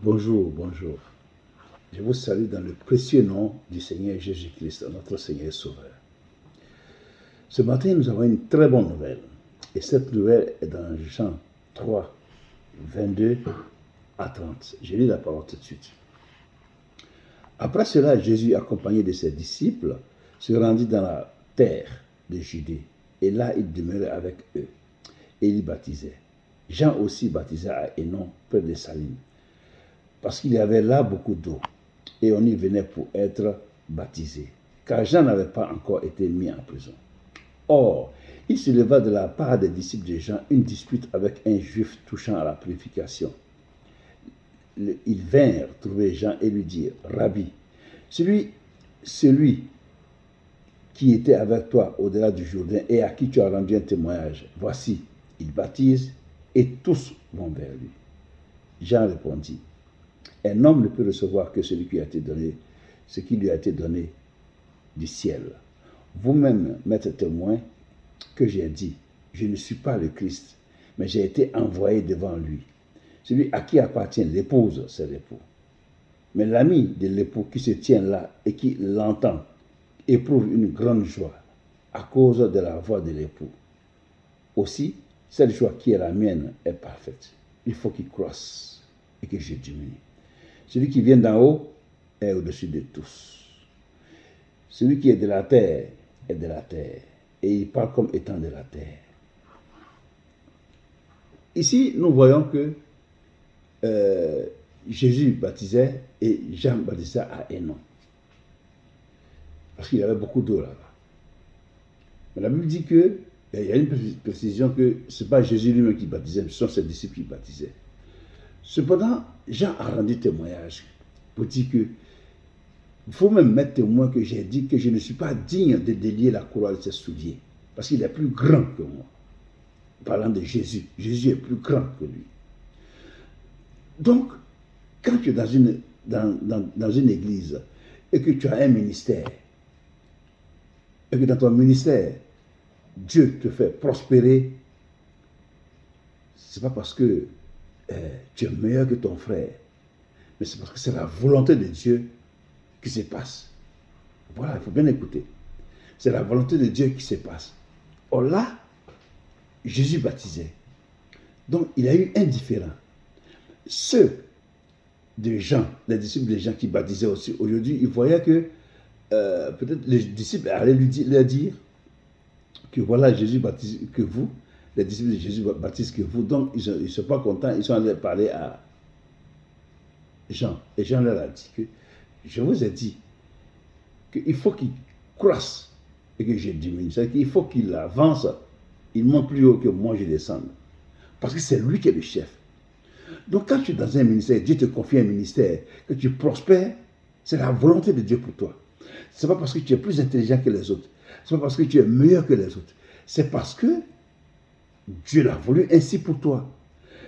Bonjour, bonjour. Je vous salue dans le précieux nom du Seigneur Jésus-Christ, notre Seigneur et Sauveur. Ce matin, nous avons une très bonne nouvelle. Et cette nouvelle est dans Jean 3, 22 à 30. Je lis la parole tout de suite. Après cela, Jésus, accompagné de ses disciples, se rendit dans la terre de Judée. Et là, il demeurait avec eux. Et il baptisait. Jean aussi baptisait à Hénon, près de Salim, parce qu'il y avait là beaucoup d'eau, et on y venait pour être baptisé, car Jean n'avait pas encore été mis en prison. Or, il se leva de la part des disciples de Jean une dispute avec un juif touchant à la purification. Ils vinrent trouver Jean et lui dire, « Rabbi, celui qui était avec toi au-delà du Jourdain et à qui tu as rendu un témoignage, voici, il baptise et tous vont vers lui. » Jean répondit, « Un homme ne peut recevoir que celui qui a été donné, ce qui lui a été donné du ciel. Vous-même m'êtes témoin que j'ai dit, je ne suis pas le Christ, mais j'ai été envoyé devant lui. Celui à qui appartient l'épouse, c'est l'époux. Mais l'ami de l'époux qui se tient là et qui l'entend éprouve une grande joie à cause de la voix de l'époux. Aussi, cette joie qui est la mienne est parfaite. Il faut qu'il croisse et que je diminue. Celui qui vient d'en haut est au-dessus de tous. Celui qui est de la terre est de la terre, et il parle comme étant de la terre. » Ici, nous voyons que Jésus baptisait et Jean baptisait à Hénon, parce qu'il y avait beaucoup d'eau là-bas. Mais la Bible dit que, il y a une précision que ce n'est pas Jésus lui-même qui baptisait, ce sont ses disciples qui baptisaient. Cependant, Jean a rendu témoignage pour dire que il faut même mettre témoin que j'ai dit que je ne suis pas digne de délier la couronne de ses souliers, parce qu'il est plus grand que moi. Parlant de Jésus, Jésus est plus grand que lui. Donc, quand tu es dans une église et que tu as un ministère, et que dans ton ministère, Dieu te fait prospérer, ce n'est pas parce que tu es meilleur que ton frère, mais c'est parce que c'est la volonté de Dieu qui se passe. Voilà, il faut bien écouter. C'est la volonté de Dieu qui se passe. Or là, Jésus baptisait. Donc, il y a eu un différent. Ceux de Jean, les disciples de Jean qui baptisaient aussi, aujourd'hui, ils voyaient que peut-être les disciples allaient leur dire que voilà, Jésus baptise que vous, les disciples de Jésus baptisent que vous. Donc, ils ne sont pas contents, ils sont allés parler à Jean. Et Jean leur a dit que je vous ai dit qu'il faut qu'il croisse et que je diminue. C'est-à-dire qu'il faut qu'il avance, il monte plus haut que moi je descende. Parce que c'est lui qui est le chef. Donc quand tu es dans un ministère, Dieu te confie un ministère, que tu prospères, c'est la volonté de Dieu pour toi. Ce n'est pas parce que tu es plus intelligent que les autres. Ce n'est pas parce que tu es meilleur que les autres. C'est parce que Dieu l'a voulu ainsi pour toi.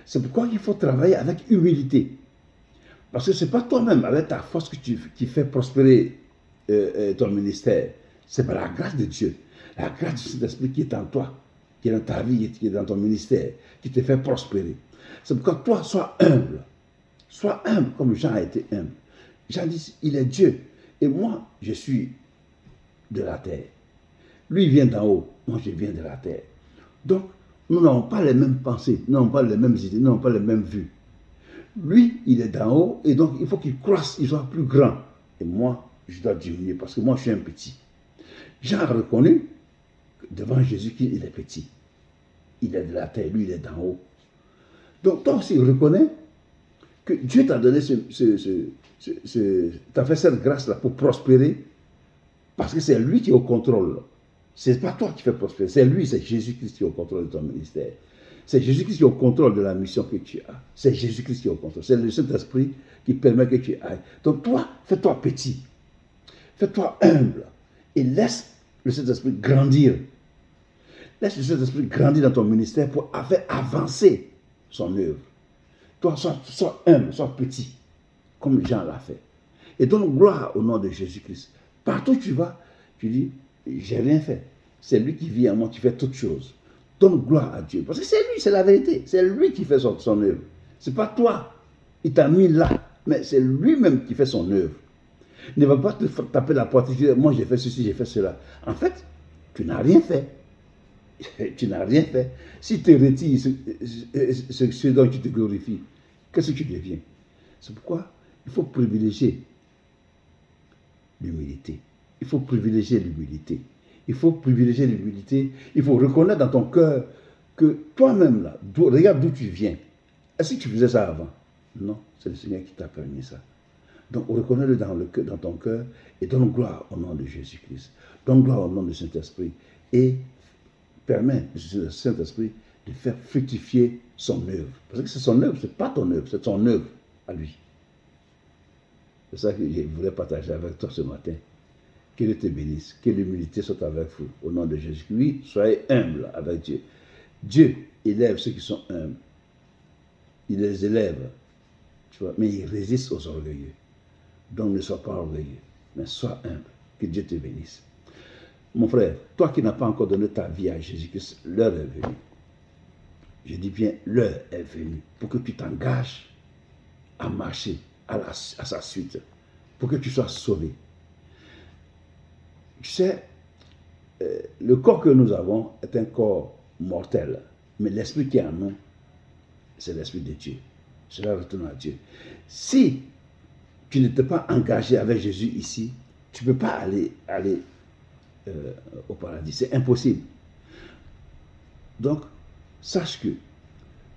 C'est pourquoi il faut travailler avec humilité. Parce que ce n'est pas toi-même, avec ta force, qui fait prospérer ton ministère. C'est par la grâce de Dieu. La grâce du Saint-Esprit qui est en toi, qui est dans ta vie, qui est dans ton ministère, qui te fait prospérer. C'est pourquoi toi, sois humble. Sois humble comme Jean a été humble. Jean dit, il est Dieu. Et moi, je suis de la terre. Lui, il vient d'en haut. Moi, je viens de la terre. Donc, nous n'avons pas les mêmes pensées, nous n'avons pas les mêmes idées, nous n'avons pas les mêmes vues. Lui, il est d'en haut, et donc il faut qu'il croisse, il soit plus grand. Et moi, je dois diminuer, parce que moi, je suis un petit. Jean a reconnu devant Jésus qu'il est petit. Il est de la terre, lui, il est d'en haut. Donc, toi aussi, reconnais que Dieu t'a donné t'a fait cette grâce-là pour prospérer, parce que c'est lui qui est au contrôle. Ce n'est pas toi qui fais prospérer, c'est lui, c'est Jésus-Christ qui est au contrôle de ton ministère. C'est Jésus-Christ qui est au contrôle de la mission que tu as. C'est Jésus-Christ qui est au contrôle. C'est le Saint-Esprit qui permet que tu ailles. Donc toi, fais-toi petit. Fais-toi humble. Et laisse le Saint-Esprit grandir. Laisse le Saint-Esprit grandir dans ton ministère pour faire avancer son œuvre. Toi, sois humble, sois petit, comme Jean l'a fait. Et donne gloire au nom de Jésus-Christ. Partout où tu vas, tu dis, j'ai rien fait. C'est lui qui vit en moi, qui fait toutes choses. Donne gloire à Dieu. Parce que c'est lui, c'est la vérité. C'est lui qui fait son œuvre. Ce n'est pas toi. Il t'a mis là mais c'est lui-même qui fait son œuvre. Ne va pas te taper la porte et dire, moi j'ai fait ceci, j'ai fait cela. En fait, tu n'as rien fait. Tu n'as rien fait. Si tu retires ce dont tu te glorifies, qu'est-ce que tu deviens? C'est pourquoi il faut privilégier l'humilité. Il faut privilégier l'humilité. Il faut privilégier l'humilité. Il faut reconnaître dans ton cœur que toi-même, là, regarde d'où tu viens. Est-ce que tu faisais ça avant? Non, c'est le Seigneur qui t'a permis ça. Donc, reconnais-le dans ton cœur et donne gloire au nom de Jésus-Christ. Donne gloire au nom du Saint-Esprit et permets au Saint-Esprit de faire fructifier son œuvre. Parce que c'est son œuvre, ce n'est pas ton œuvre, c'est son œuvre à lui. C'est ça que je voulais partager avec toi ce matin. Que Dieu te bénisse, que l'humilité soit avec vous au nom de Jésus-Christ. Oui, soyez humble avec Dieu. Dieu élève ceux qui sont humbles. Il les élève, tu vois, mais il résiste aux orgueilleux. Donc ne sois pas orgueilleux, mais sois humble. Que Dieu te bénisse. Mon frère, toi qui n'as pas encore donné ta vie à Jésus-Christ, l'heure est venue. Je dis bien, l'heure est venue pour que tu t'engages à marcher à sa suite, pour que tu sois sauvé. Tu sais, le corps que nous avons est un corps mortel, mais l'esprit qui est en nous, c'est l'esprit de Dieu. Cela retourne à Dieu. Si tu n'étais pas engagé avec Jésus ici, tu ne peux pas aller au paradis. C'est impossible. Donc, sache que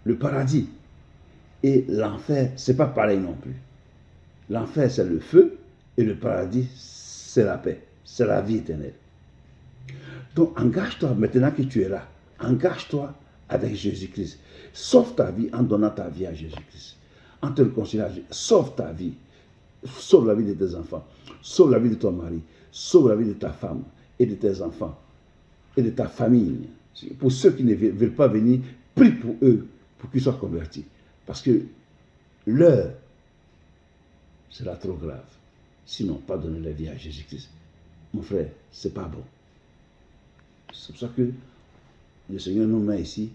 le paradis et l'enfer, ce n'est pas pareil non plus. L'enfer, c'est le feu et le paradis, c'est la paix, c'est la vie éternelle. Donc, engage-toi maintenant que tu es là. Engage-toi avec Jésus-Christ. Sauve ta vie en donnant ta vie à Jésus-Christ. En te réconciliant, sauve ta vie. Sauve la vie de tes enfants. Sauve la vie de ton mari. Sauve la vie de ta femme et de tes enfants et de ta famille. Pour ceux qui ne veulent pas venir, prie pour eux, pour qu'ils soient convertis. Parce que l'heure sera trop grave. Sinon, pas donner la vie à Jésus-Christ. Mon frère, c'est pas bon. C'est pour ça que le Seigneur nous met ici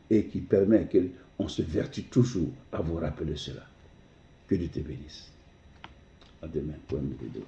et qui permet qu'on se vertue toujours à vous rappeler cela. Que Dieu te bénisse. À demain pour une vidéo.